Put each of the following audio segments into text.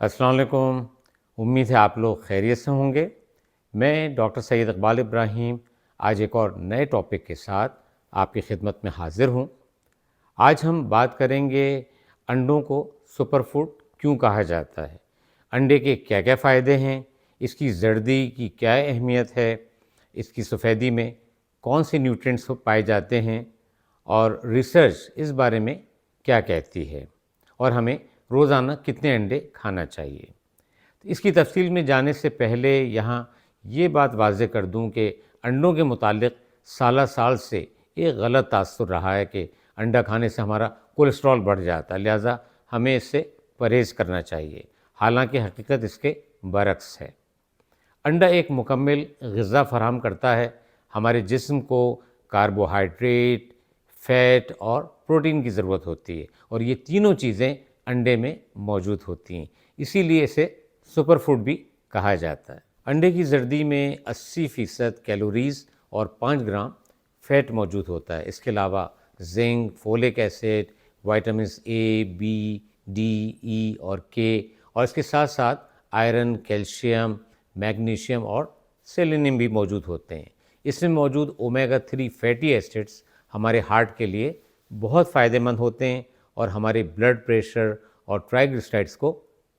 السلام علیکم. امید ہے آپ لوگ خیریت سے ہوں گے. میں ڈاکٹر سید اقبال ابراہیم آج ایک اور نئے ٹاپک کے ساتھ آپ کی خدمت میں حاضر ہوں. آج ہم بات کریں گے انڈوں کو سپر فوڈ کیوں کہا جاتا ہے، انڈے کے کیا کیا فائدے ہیں، اس کی زردی کی کیا اہمیت ہے، اس کی سفیدی میں کون سے نیوٹرینٹس پائے جاتے ہیں، اور ریسرچ اس بارے میں کیا کہتی ہے، اور ہمیں روزانہ کتنے انڈے کھانا چاہیے. اس کی تفصیل میں جانے سے پہلے یہاں یہ بات واضح کر دوں کہ انڈوں کے متعلق سالہ سال سے ایک غلط تاثر رہا ہے کہ انڈا کھانے سے ہمارا کولیسٹرول بڑھ جاتا ہے، لہٰذا ہمیں اس سے پرہیز کرنا چاہیے. حالانکہ حقیقت اس کے برعکس ہے. انڈا ایک مکمل غذا فراہم کرتا ہے. ہمارے جسم کو کاربوہائیڈریٹ، فیٹ اور پروٹین کی ضرورت ہوتی ہے، اور یہ تینوں چیزیں انڈے میں موجود ہوتی ہیں. اسی لیے اسے سپر فوڈ بھی کہا جاتا ہے. انڈے کی زردی میں 80% کیلوریز اور 5 گرام فیٹ موجود ہوتا ہے. اس کے علاوہ zinc, folic acid, vitamins A, B, D, E اور کے، اور اس کے ساتھ ساتھ آئرن، کیلشیم، میگنیشیم اور سیلینیم بھی موجود ہوتے ہیں. اس میں موجود اومیگا 3 فیٹی ایسڈز ہمارے ہارٹ کے لیے بہت فائدہ مند ہوتے ہیں اور ہمارے بلڈ پریشر اور ٹرائیگلیسرائڈز کو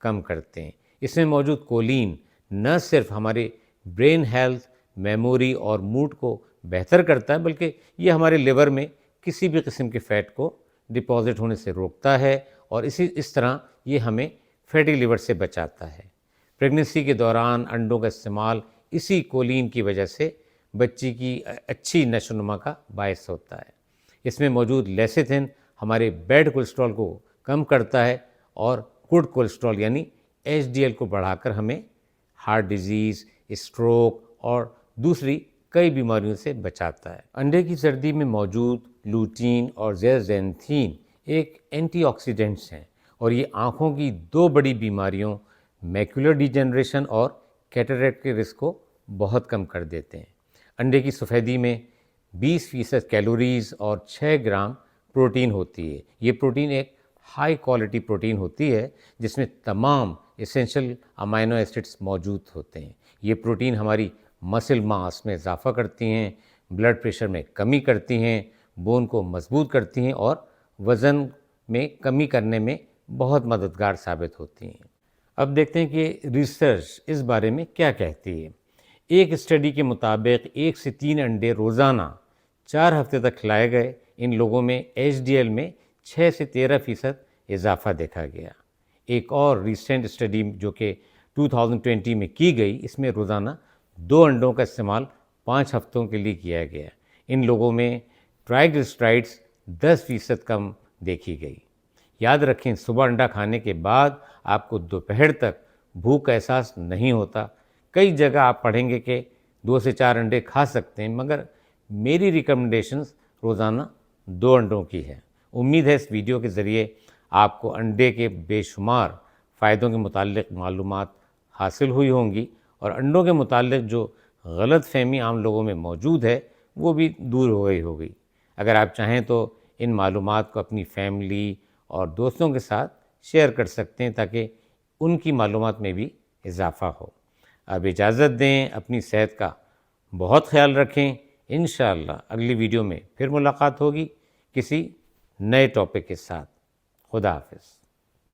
کم کرتے ہیں. اس میں موجود کولین نہ صرف ہمارے برین ہیلتھ، میموری اور موڈ کو بہتر کرتا ہے، بلکہ یہ ہمارے لیور میں کسی بھی قسم کے فیٹ کو ڈپازٹ ہونے سے روکتا ہے، اور اس طرح یہ ہمیں فیٹی لیور سے بچاتا ہے. پریگننسی کے دوران انڈوں کا استعمال اسی کولین کی وجہ سے بچی کی اچھی نشو و نما کا باعث ہوتا ہے. اس میں موجود لیسیتھن ہمارے بیڈ کولیسٹرول کو کم کرتا ہے اور گڈ کولیسٹرول یعنی ایچ ڈی ایل کو بڑھا کر ہمیں ہارٹ ڈیزیز، اسٹروک اور دوسری کئی بیماریوں سے بچاتا ہے. انڈے کی زردی میں موجود لوٹین اور زیزینتھین ایک اینٹی آکسیڈنٹس ہیں، اور یہ آنکھوں کی دو بڑی بیماریوں میکولر ڈیجنریشن اور کیٹریکٹ کے رسک کو بہت کم کر دیتے ہیں. انڈے کی سفیدی میں 20% کیلوریز اور 6 گرام پروٹین ہوتی ہے. یہ پروٹین ایک ہائی کوالٹی پروٹین ہوتی ہے جس میں تمام اسینشل امینو ایسڈز موجود ہوتے ہیں. یہ پروٹین ہماری مسل ماس میں اضافہ کرتی ہیں، بلڈ پریشر میں کمی کرتی ہیں، بون کو مضبوط کرتی ہیں اور وزن میں کمی کرنے میں بہت مددگار ثابت ہوتی ہیں. اب دیکھتے ہیں کہ ریسرچ اس بارے میں کیا کہتی ہے. ایک اسٹڈی کے مطابق 1 سے 3 انڈے روزانہ 4 ہفتے تک کھلائے گئے. ان لوگوں میں ایچ ڈی ایل میں 6 سے 13% اضافہ دیکھا گیا. ایک اور ریسنٹ اسٹڈی جو کہ 2020 میں کی گئی، اس میں روزانہ 2 انڈوں کا استعمال 5 ہفتوں کے لیے کیا گیا. ان لوگوں میں ٹرائیگلیسرائڈز 10% کم دیکھی گئی. یاد رکھیں، صبح انڈا کھانے کے بعد آپ کو دوپہر تک بھوک کا احساس نہیں ہوتا. کئی جگہ آپ پڑھیں گے کہ 2 سے 4 انڈے کھا سکتے ہیں، مگر میری ریکمنڈیشنز روزانہ 2 انڈوں کی ہے. امید ہے اس ویڈیو کے ذریعے آپ کو انڈے کے بے شمار فائدوں کے متعلق معلومات حاصل ہوئی ہوں گی، اور انڈوں کے متعلق جو غلط فہمی عام لوگوں میں موجود ہے وہ بھی دور ہو گئی ہوگی. اگر آپ چاہیں تو ان معلومات کو اپنی فیملی اور دوستوں کے ساتھ شیئر کر سکتے ہیں تاکہ ان کی معلومات میں بھی اضافہ ہو. اب اجازت دیں، اپنی صحت کا بہت خیال رکھیں. انشاءاللہ اگلی ویڈیو میں پھر ملاقات ہوگی کسی نئے ٹاپک کے ساتھ. خدا حافظ.